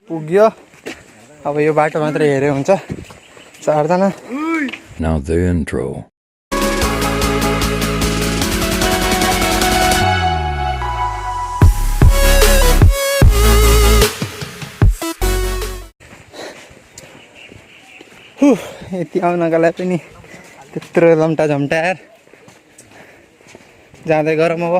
पुग्यो अब यो बाटो मात्र हेरे हुन्छ 4 जना Now the intro. यति आउनका लागि पनि त्यत्रो लम्टा झम्टाएर जाँदै गरौँ अब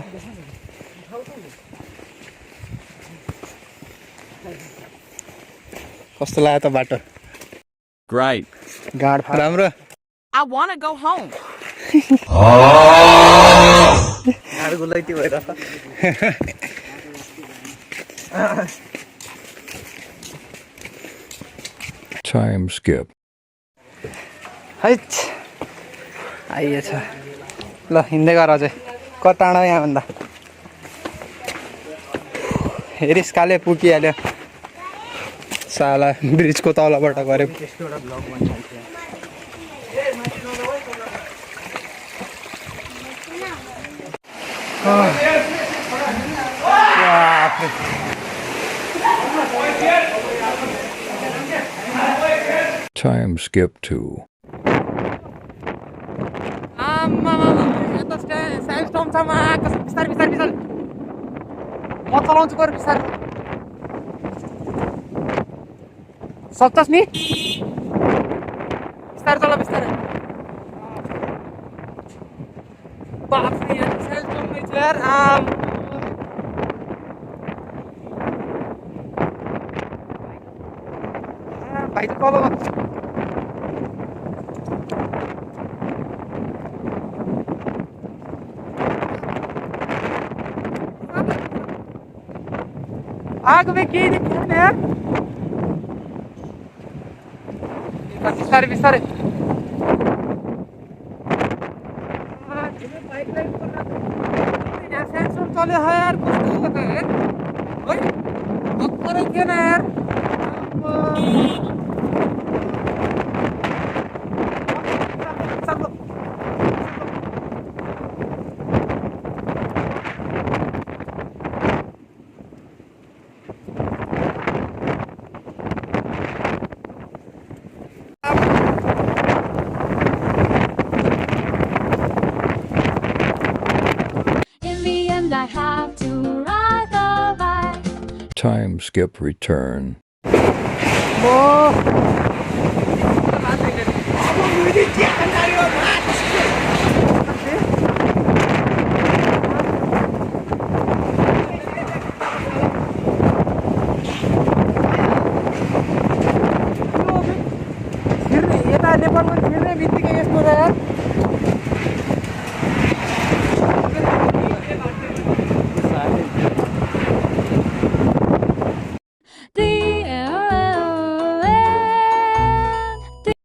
कस्तो लाग्यो त बाटो Great. गाड राम्रो I want to go home. गाड गुलैटी भएर Time skip. हैट आइएछ ल हिँड्दै गर अझै कता टाढा यहाँभन्दा हेरिस काले पुगिहाल्यो साला ब्रिजको तलबाट गऱ्यो Time skip 2. बिस्तारै बिस्तारै बिस्तारै म चलाउँछु गएर बिस्तारै सक्छस् नि बिस्तारै चला बिस्तारै बाफ्रे यार सेल्फमै छु यार भाइ त कल आग में के दिखा है यार बिस्तारै बिस्तारै बाइक राइड करना यार सेंसर चले है यार कुछ तो होता है ओए अक्कर के ना यार I have to ride the bike. Time skip return. नेपालमा छिर्ने बित्तिकै यस्तो यार